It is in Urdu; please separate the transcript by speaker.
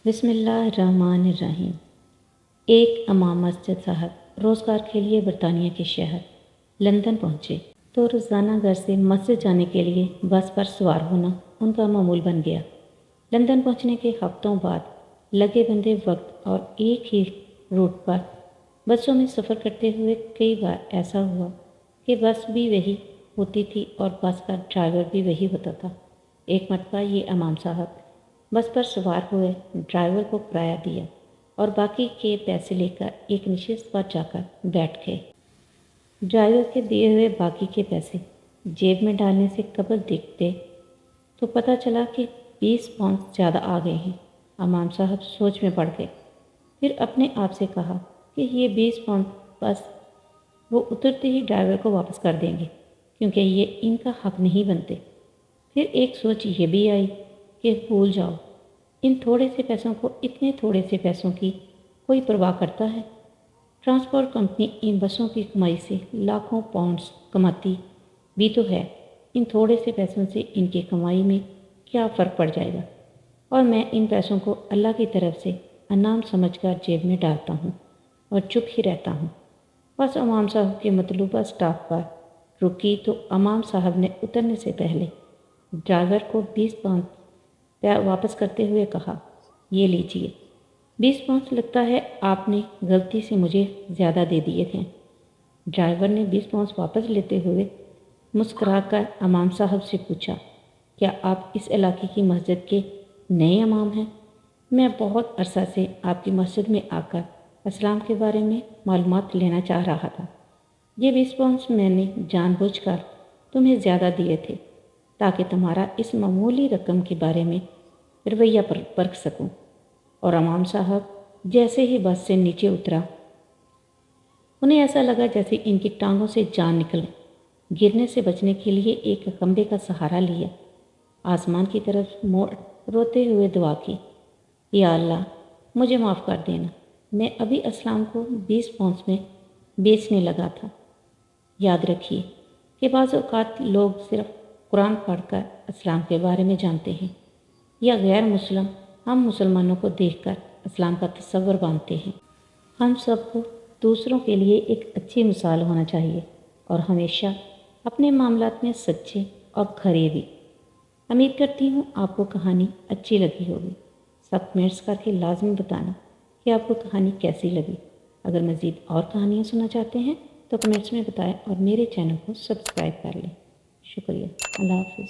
Speaker 1: بسم اللہ الرحمن الرحیم۔ ایک امام مسجد صاحب روزگار کے لیے برطانیہ کے شہر لندن پہنچے تو روزانہ گھر سے مسجد جانے کے لیے بس پر سوار ہونا ان کا معمول بن گیا۔ لندن پہنچنے کے ہفتوں بعد لگے بندے وقت اور ایک ہی روٹ پر بسوں میں سفر کرتے ہوئے کئی بار ایسا ہوا کہ بس بھی وہی ہوتی تھی اور بس کا ڈرائیور بھی وہی ہوتا تھا۔ ایک مرتبہ یہ امام صاحب بس پر سوار ہوئے، ڈرائیور کو کرایہ دیا اور باقی کے پیسے لے کر ایک نشست پر جا کر بیٹھ گئے۔ ڈرائیور کے دیے ہوئے باقی کے پیسے جیب میں ڈالنے سے قبل دیکھتے تو پتہ چلا کہ 20 پاؤنڈ زیادہ آ گئے ہیں۔ امام صاحب سوچ میں پڑ گئے، پھر اپنے آپ سے کہا کہ یہ 20 پاؤنڈ بس وہ اترتے ہی ڈرائیور کو واپس کر دیں گے کیونکہ یہ ان کا حق نہیں بنتے۔ پھر ایک سوچ یہ بھی آئی کہ بھول جاؤ، ان تھوڑے سے پیسوں کو اتنے تھوڑے سے پیسوں کی کوئی پرواہ کرتا ہے؟ ٹرانسپورٹ کمپنی ان بسوں کی کمائی سے لاکھوں پاؤنڈز کماتی بھی تو ہے، ان تھوڑے سے پیسوں سے ان کی کمائی میں کیا فرق پڑ جائے گا؟ اور میں ان پیسوں کو اللہ کی طرف سے انعام سمجھ کر جیب میں ڈالتا ہوں اور چپ ہی رہتا ہوں۔ بس امام صاحب کے مطلوبہ سٹاپ پر رکی تو امام صاحب نے اترنے سے پہلے ڈرائیور کو 20 پاؤنڈ واپس کرتے ہوئے کہا، یہ لیجئے 20 پاؤنڈ لگتا ہے آپ نے غلطی سے مجھے زیادہ دے دیے تھے۔ ڈرائیور نے 20 پاؤنڈ واپس لیتے ہوئے مسکرا کر امام صاحب سے پوچھا، کیا آپ اس علاقے کی مسجد کے نئے امام ہیں؟ میں بہت عرصہ سے آپ کی مسجد میں آ کر اسلام کے بارے میں معلومات لینا چاہ رہا تھا۔ یہ 20 پاؤنڈ میں نے جان بوجھ کر تمہیں زیادہ دیے تھے تاکہ تمہارا اس معمولی رقم کے بارے میں رویہ پرکھ سکوں۔ اور امام صاحب جیسے ہی بس سے نیچے اترا، انہیں ایسا لگا جیسے ان کی ٹانگوں سے جان نکل گرنے سے بچنے کے لیے ایک کھمبے کا سہارا لیا، آسمان کی طرف موڑ روتے ہوئے دعا کی، یا اللہ مجھے معاف کر دینا، میں ابھی اسلام کو 20 پاؤنڈ میں بیچنے لگا تھا۔ یاد رکھیے کہ بعض اوقات لوگ صرف قرآن پڑھ کر اسلام کے بارے میں جانتے ہیں، یا غیر مسلم ہم مسلمانوں کو دیکھ کر اسلام کا تصور باندھتے ہیں۔ ہم سب کو دوسروں کے لیے ایک اچھی مثال ہونا چاہیے اور ہمیشہ اپنے معاملات میں سچے اور کھرے بھی۔ امید کرتی ہوں آپ کو کہانی اچھی لگی ہوگی۔ سب کمنٹس کر کے لازمی بتانا کہ آپ کو کہانی کیسی لگی۔ اگر مزید اور کہانیاں سننا چاہتے ہیں تو کمنٹس میں بتائیں اور میرے چینل کو سبسکرائب کر لیں۔ شکریہ۔ اللہ حافظ۔